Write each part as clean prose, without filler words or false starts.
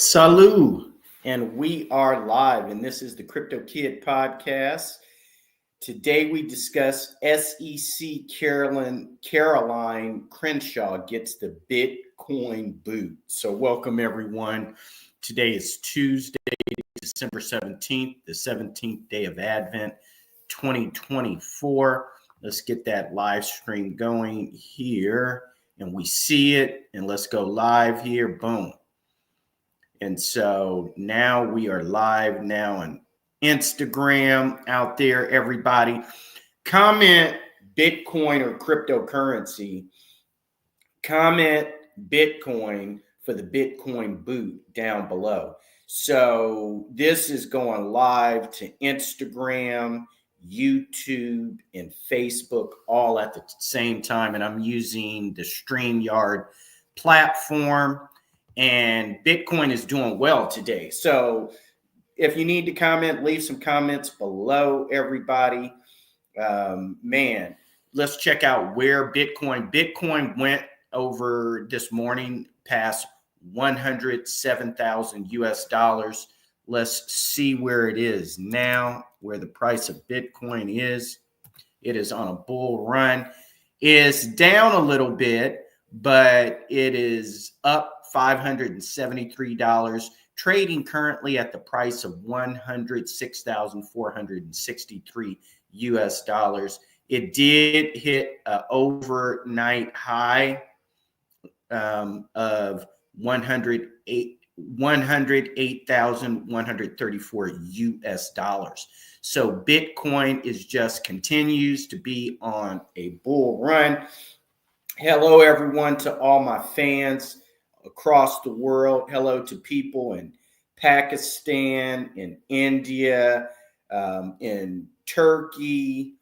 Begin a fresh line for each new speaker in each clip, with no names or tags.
Salut, and we are live, and this is the Crypto Kid podcast. Today we discuss SEC Caroline Crenshaw gets the Bitcoin boot. So welcome everyone. Today is Tuesday, December 17th, the 17th day of Advent, 2024. Let's get that live stream going here, and we see it, and let's go live here. Boom. And so now we are live now on Instagram out there. Everybody comment Bitcoin or cryptocurrency. Comment Bitcoin for the Bitcoin boot down below. So this is going live to Instagram, YouTube, and Facebook all at the same time. And I'm using the StreamYard platform. And Bitcoin is doing well today. So if you need to comment, leave some comments below, everybody. Man, let's check out where Bitcoin went over this morning past 107,000 US dollars. Let's see where it is now, where the price of Bitcoin is. It is on a bull run. It's down a little bit, but it is up $573, trading currently at the price of 106,463 US dollars. It did hit an overnight high of 108,134 US dollars. So Bitcoin is just continues to be on a bull run. Hello, everyone, to all my fans across the world. Hello to people in Pakistan, in India, in Turkey,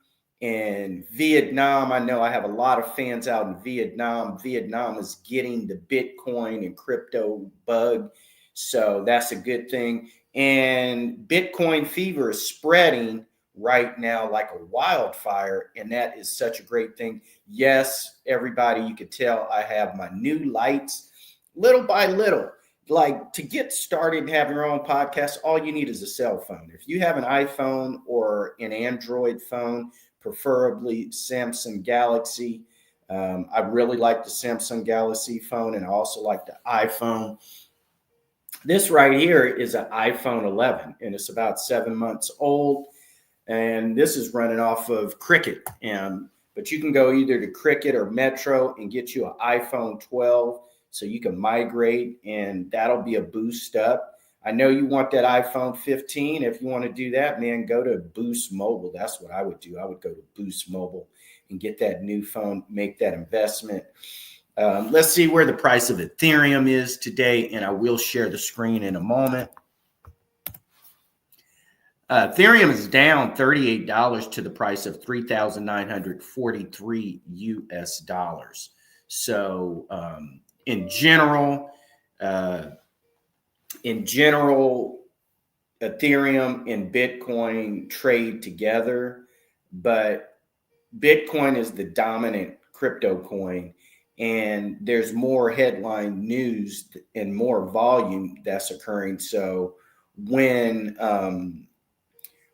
in Vietnam. I know I have a lot of fans out in Vietnam. Vietnam is getting the Bitcoin and crypto bug, so that's a good thing. And Bitcoin fever is spreading right now like a wildfire, and that is such a great thing. Yes, everybody, you could tell I have my new lights little by little. Like, to get started and have your own podcast, all you need is a cell phone. If you have an iPhone or an Android phone, preferably Samsung Galaxy. I really like the Samsung Galaxy phone, and I also like the iPhone. This right here is an iPhone 11, and it's about 7 months old. And this is running off of Cricket. But you can go either to Cricket or Metro and get you an iPhone 12 so you can migrate, and that'll be a boost up. I know you want that iPhone 15. If you want to do that, man, go to Boost Mobile. That's what I would do. I would go to Boost Mobile and get that new phone, make that investment. Let's see where the price of Ethereum is today, and I will share the screen in a moment. Ethereum is down $38 to the price of 3,943 US dollars. So in general, Ethereum and Bitcoin trade together, but Bitcoin is the dominant crypto coin, and there's more headline news and more volume that's occurring. So when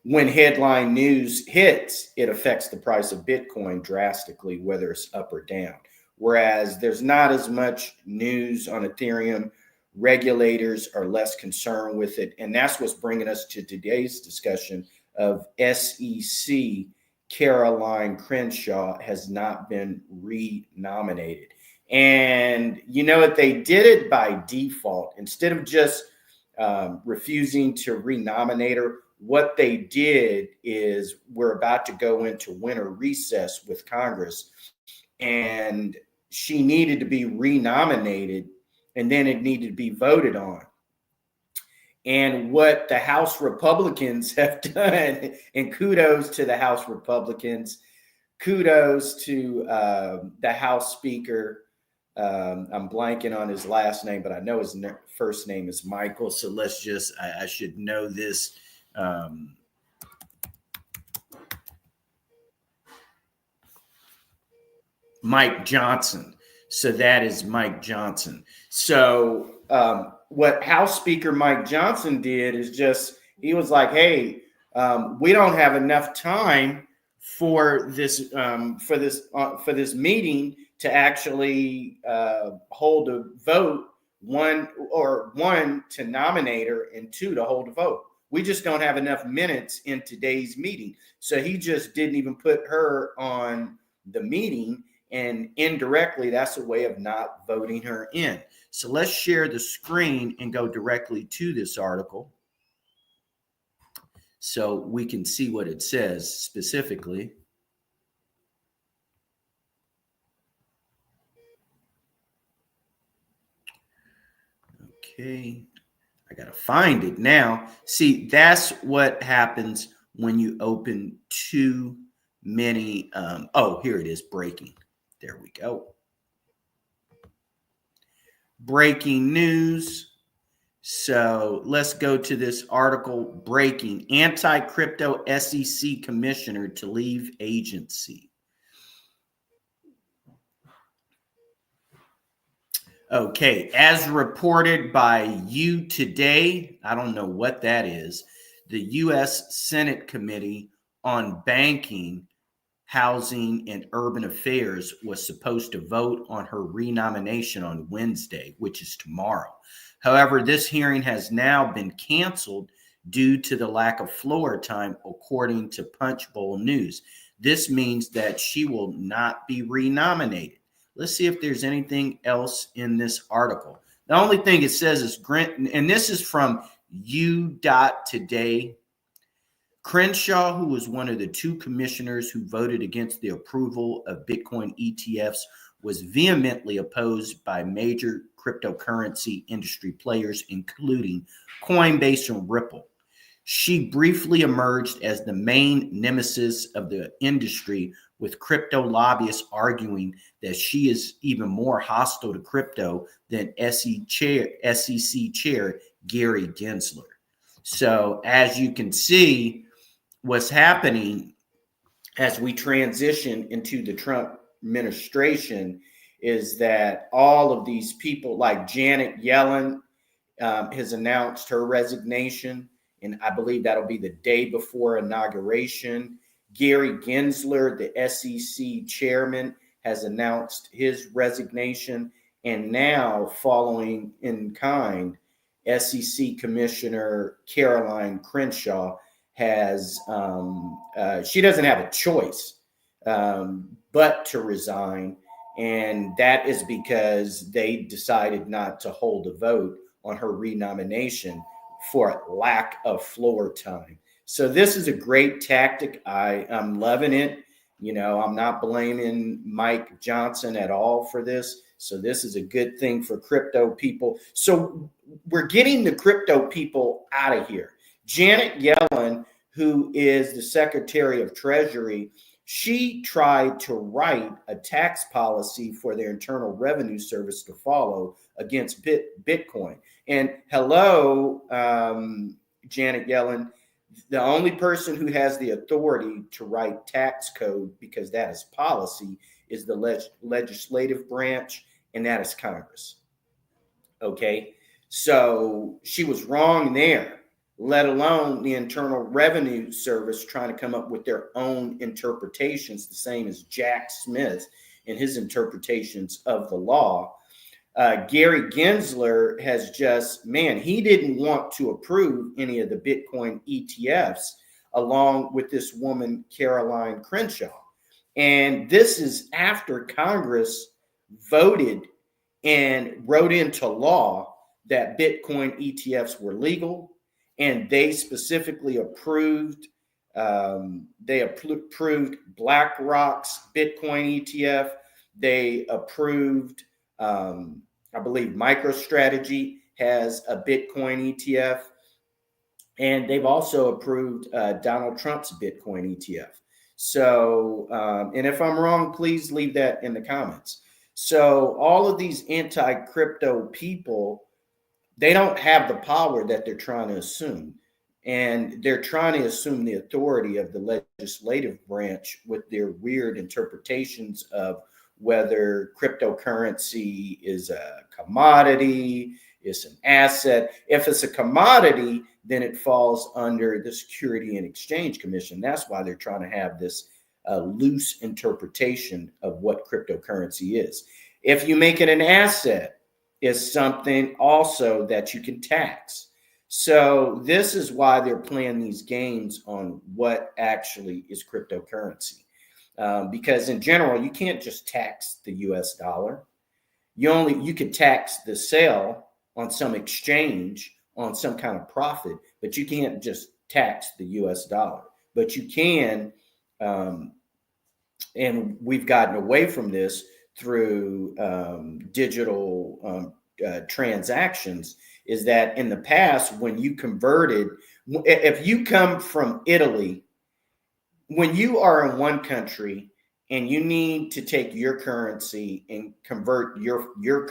headline news hits, it affects the price of Bitcoin drastically, whether it's up or down. Whereas there's not as much news on Ethereum. Regulators are less concerned with it. And that's what's bringing us to today's discussion of SEC Caroline Crenshaw has not been renominated. And you know what? They did it by default. Instead of just refusing to renominate her, what they did is we're about to go into winter recess with Congress, and she needed to be renominated, and then it needed to be voted on. And what the House Republicans have done, and kudos to the House Republicans, kudos to the House Speaker. I'm blanking on his last name, but I know his first name is Michael. So let's just, I should know this. Mike Johnson. So that is Mike Johnson. So what House Speaker Mike Johnson did is just, he was like, hey, we don't have enough time for this meeting to actually hold a vote, one to nominate her, and two to hold a vote. We just don't have enough minutes in today's meeting. So he just didn't even put her on the meeting, and indirectly that's a way of not voting her in. So let's share the screen and go directly to this article so we can see what it says specifically. Okay, I gotta find it now. See, that's what happens when you open too many. Oh, here it is, breaking. There we go. Breaking news. So let's go to this article. Breaking: anti-crypto SEC commissioner to leave agency. Okay, as reported by You Today, I don't know what that is, the U.S. Senate Committee on Banking, Housing, and Urban Affairs was supposed to vote on her renomination on Wednesday, which is tomorrow. However, this hearing has now been canceled due to the lack of floor time, according to Punchbowl News. This means that she will not be renominated. Let's see if there's anything else in this article. The only thing it says is, and this is from U.Today. Crenshaw, who was one of the two commissioners who voted against the approval of Bitcoin ETFs, was vehemently opposed by major cryptocurrency industry players, including Coinbase and Ripple. She briefly emerged as the main nemesis of the industry, with crypto lobbyists arguing that she is even more hostile to crypto than SEC Chair Gary Gensler. So as you can see, what's happening as we transition into the Trump administration is that all of these people, like Janet Yellen, has announced her resignation, and I believe that'll be the day before inauguration. Gary Gensler, the SEC chairman, has announced his resignation, and now, following in kind, SEC Commissioner Caroline Crenshaw has she doesn't have a choice but to resign, and that is because they decided not to hold a vote on her renomination for lack of floor time. So this is a great tactic. I'm loving it. You know, I'm not blaming Mike Johnson at all for this. So this is a good thing for crypto people. So we're getting the crypto people out of here. Janet Yellen, who is the Secretary of Treasury, she tried to write a tax policy for their Internal Revenue Service to follow against Bitcoin. And hello, Janet Yellen, the only person who has the authority to write tax code, because that is policy, is the legislative branch, and that is Congress. Okay, so she was wrong there, let alone the Internal Revenue Service trying to come up with their own interpretations, the same as Jack Smith and his interpretations of the law. Gary Gensler has just, he didn't want to approve any of the Bitcoin ETFs along with this woman, Caroline Crenshaw. And this is after Congress voted and wrote into law that Bitcoin ETFs were legal, and they specifically approved BlackRock's Bitcoin ETF. They approved, I believe MicroStrategy has a Bitcoin ETF, and they've also approved Donald Trump's Bitcoin ETF. So, and if I'm wrong, please leave that in the comments. So all of these anti-crypto people, they don't have the power that they're trying to assume. And they're trying to assume the authority of the legislative branch with their weird interpretations of whether cryptocurrency is a commodity, it's an asset. If it's a commodity, then it falls under the Security and Exchange Commission. That's why they're trying to have this loose interpretation of what cryptocurrency is. If you make it an asset, it's something also that you can tax. So this is why they're playing these games on what actually is cryptocurrency. Because in general, you can't just tax the US dollar. You could tax the sale on some exchange on some kind of profit, but you can't just tax the US dollar. But you can, and we've gotten away from this through digital transactions, is that in the past, when you converted, if you come from Italy, when you are in one country and you need to take your currency and convert your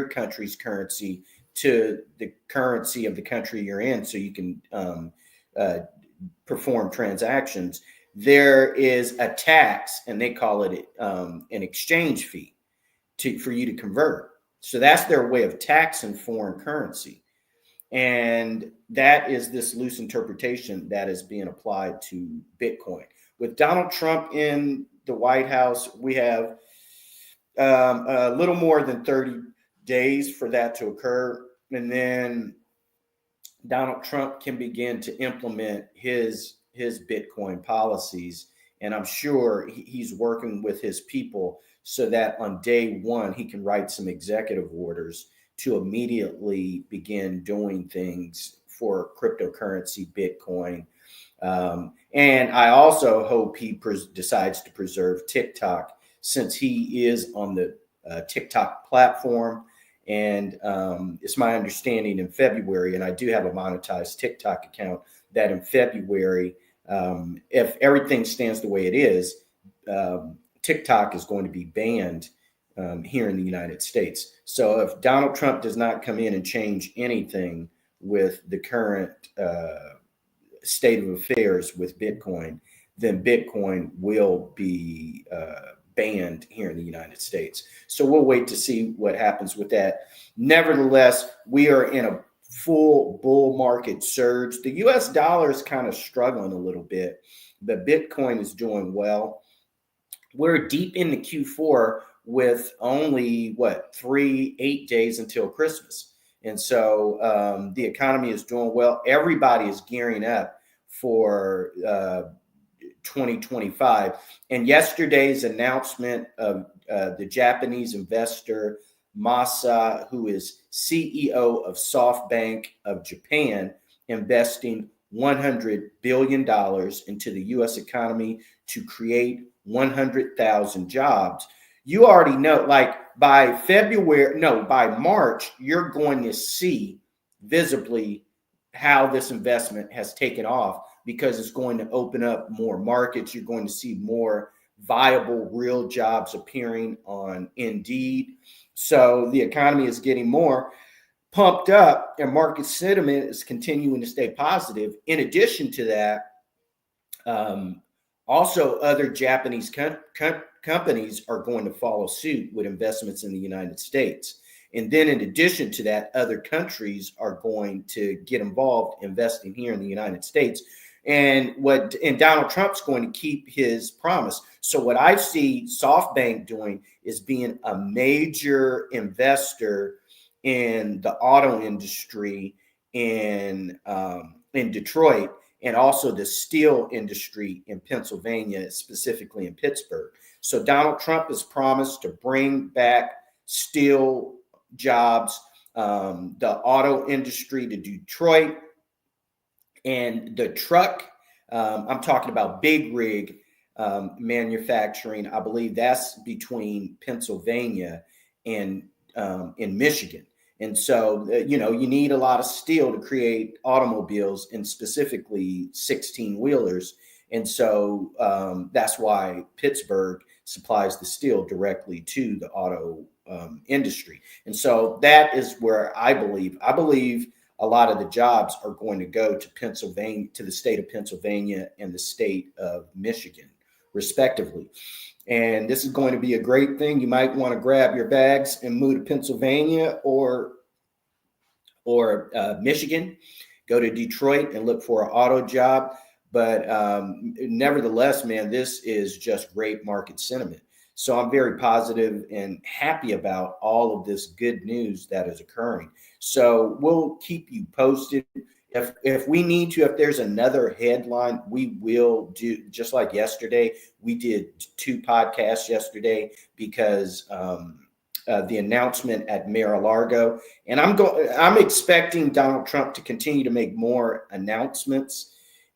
country's currency to the currency of the country you're in, so you can perform transactions, there is a tax, and they call it an exchange fee for you to convert. So that's their way of taxing foreign currency. And that is this loose interpretation that is being applied to Bitcoin. With Donald Trump in the White House, we have a little more than 30 days for that to occur. And then Donald Trump can begin to implement his Bitcoin policies. And I'm sure he's working with his people so that on day one, he can write some executive orders to immediately begin doing things for cryptocurrency, Bitcoin. And I also hope he decides to preserve TikTok, since he is on the TikTok platform. And it's my understanding in February, and I do have a monetized TikTok account, that in February, if everything stands the way it is, TikTok is going to be banned here in the United States. So if Donald Trump does not come in and change anything with the current state of affairs with Bitcoin, then Bitcoin will be banned here in the United States. So we'll wait to see what happens with that. Nevertheless, we are in a full bull market surge. The US dollar is kind of struggling a little bit, but Bitcoin is doing well. We're deep into Q4 with only 8 days until Christmas. And so the economy is doing well. Everybody is gearing up for 2025. And yesterday's announcement of the Japanese investor Masa, who is CEO of SoftBank of Japan, investing $100 billion into the U.S. economy to create 100,000 jobs. You already know, like by March, you're going to see visibly how this investment has taken off, because it's going to open up more markets. You're going to see more viable, real jobs appearing on Indeed. So the economy is getting more pumped up, and market sentiment is continuing to stay positive. In addition to that, also other Japanese companies are going to follow suit with investments in the United States. And then in addition to that, other countries are going to get involved investing here in the United States. And Donald Trump's going to keep his promise. So what I see SoftBank doing is being a major investor in the auto industry in Detroit, and also the steel industry in Pennsylvania, specifically in Pittsburgh. So Donald Trump has promised to bring back steel jobs, the auto industry to Detroit, and the truck. I'm talking about big rig manufacturing. I believe that's between Pennsylvania and in Michigan. And so, you need a lot of steel to create automobiles, and specifically 16-wheelers. And so that's why Pittsburgh supplies the steel directly to the auto industry. And so that is where I believe a lot of the jobs are going to go to Pennsylvania, to the state of Pennsylvania and the state of Michigan, respectively. And this is going to be a great thing. You might want to grab your bags and move to Pennsylvania, or or Michigan. Go to Detroit and look for an auto job. But nevertheless, man, this is just great market sentiment. So I'm very positive and happy about all of this good news that is occurring. So we'll keep you posted. If we need to, if there's another headline, we will do, just like yesterday. We did 2 podcasts yesterday because the announcement at Mar-a-Lago, and I'm expecting Donald Trump to continue to make more announcements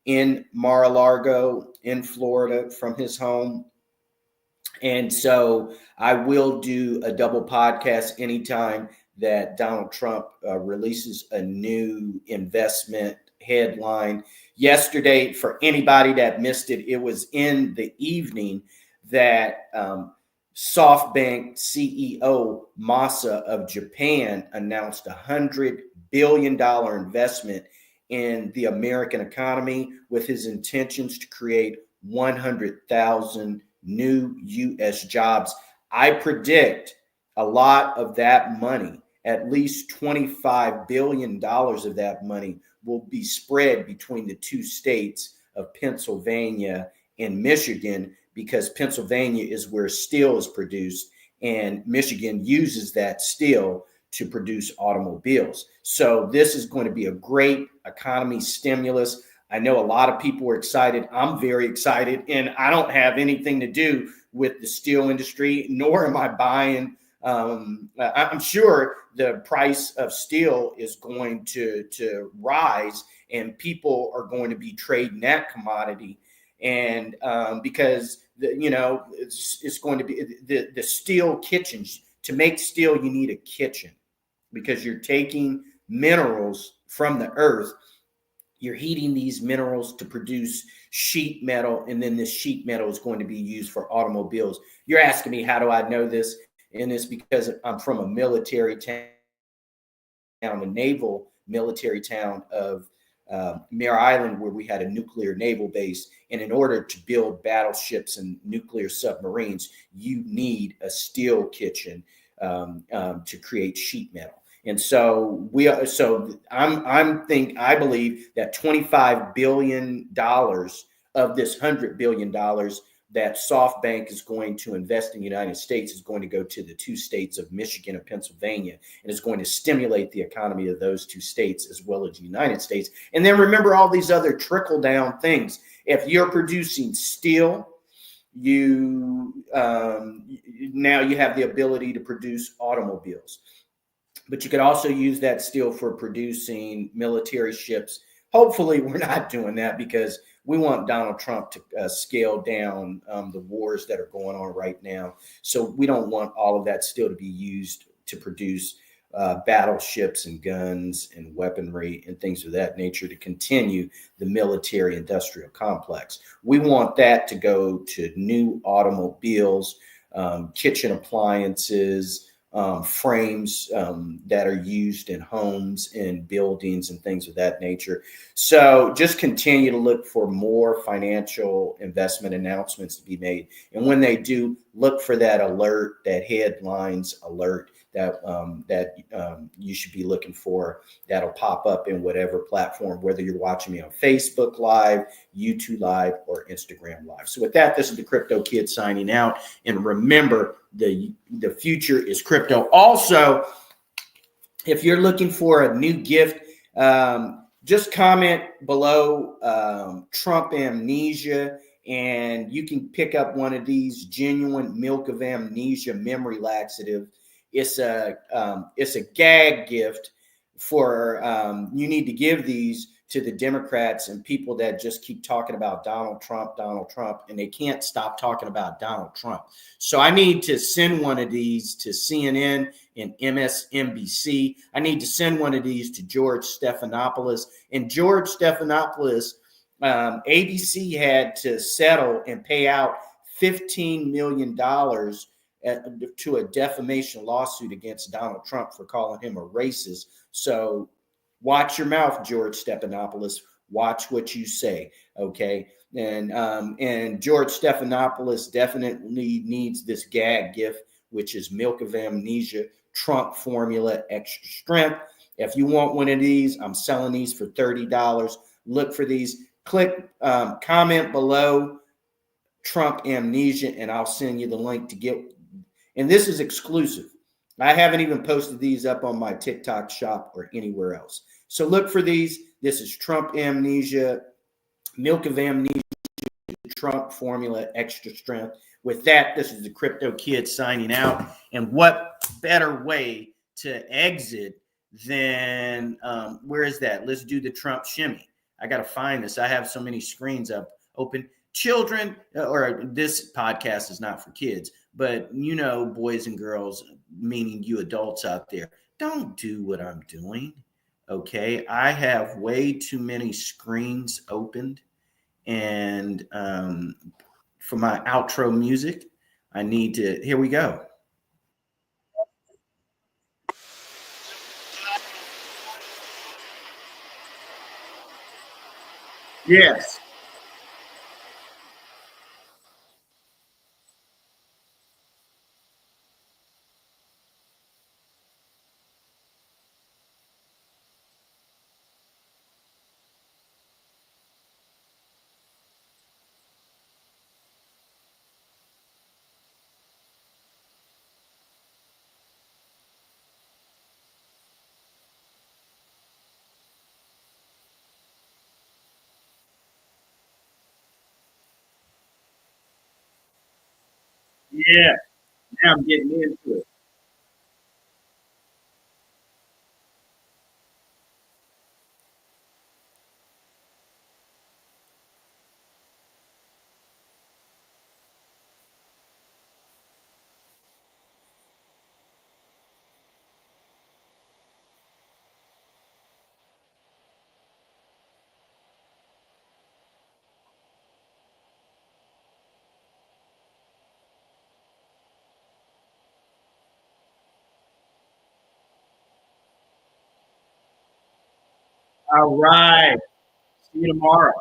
in Mar-a-Lago in Florida from his home. And so I will do a double podcast anytime that Donald Trump releases a new investment headline. Yesterday, for anybody that missed it, it was in the evening that SoftBank CEO Masa of Japan announced $100 billion investment in the American economy with his intentions to create 100,000 new U.S. jobs. I predict a lot of that money, at least $25 billion of that money, will be spread between the 2 states of Pennsylvania and Michigan, because Pennsylvania is where steel is produced and Michigan uses that steel to produce automobiles. So this is going to be a great economy stimulus. I know a lot of people are excited. I'm very excited, and I don't have anything to do with the steel industry, nor am I buying. I'm sure the price of steel is going to rise, and people are going to be trading that commodity. And because it's going to be the steel kitchens. To make steel, you need a kitchen, because you're taking minerals from the earth. You're heating these minerals to produce sheet metal, and then this sheet metal is going to be used for automobiles. You're asking me, how do I know this? And it's because I'm from a military town, a naval military town of Mare Island, where we had a nuclear naval base. And in order to build battleships and nuclear submarines, you need a steel kitchen to create sheet metal. And so I believe that $25 billion of this $100 billion that SoftBank is going to invest in the United States is going to go to the 2 states of Michigan and Pennsylvania, and is going to stimulate the economy of those 2 states as well as the United States. And then remember all these other trickle down things. If you're producing steel, now you have the ability to produce automobiles. But you could also use that steel for producing military ships. Hopefully, we're not doing that, because we want Donald Trump to scale down the wars that are going on right now. So we don't want all of that steel to be used to produce battleships and guns and weaponry and things of that nature to continue the military industrial complex. We want that to go to new automobiles, kitchen appliances, frames that are used in homes and buildings and things of that nature. So just continue to look for more financial investment announcements to be made. And when they do, look for that alert, that headlines alert that you should be looking for. That'll pop up in whatever platform, whether you're watching me on Facebook Live, YouTube Live, or Instagram Live. So with that, this is the Crypto Kid signing out. And remember, the future is crypto. Also, if you're looking for a new gift, just comment below Trump amnesia, and you can pick up one of these genuine Milk of Amnesia memory laxative. It's a gag gift for you need to give these to the Democrats and people that just keep talking about Donald Trump, and they can't stop talking about Donald Trump. So I need to send one of these to CNN and MSNBC. I need to send one of these to George Stephanopoulos. And George Stephanopoulos, ABC had to settle and pay out $15 million to a defamation lawsuit against Donald Trump for calling him a racist. So watch your mouth, George Stephanopoulos. Watch what you say, okay? And George Stephanopoulos definitely needs this gag gift, which is Milk of Amnesia Trump Formula Extra Strength. If you want one of these, I'm selling these for $30. Look for these. Click comment below Trump amnesia, and I'll send you the link to get. And this is exclusive. I haven't even posted these up on my TikTok shop or anywhere else. So look for these. This is Trump amnesia, milk of amnesia, Trump formula, extra strength. With that, this is the Crypto Kid signing out. And what better way to exit than where is that? Let's do the Trump shimmy. I got to find this. I have so many screens up open. Children, or this podcast is not for kids, but you know, boys and girls, meaning you adults out there, don't do what I'm doing. Okay. I have way too many screens opened. And for my outro music, I need to, here we go. Yes. Yeah. Now I'm getting into it. All right. See you tomorrow.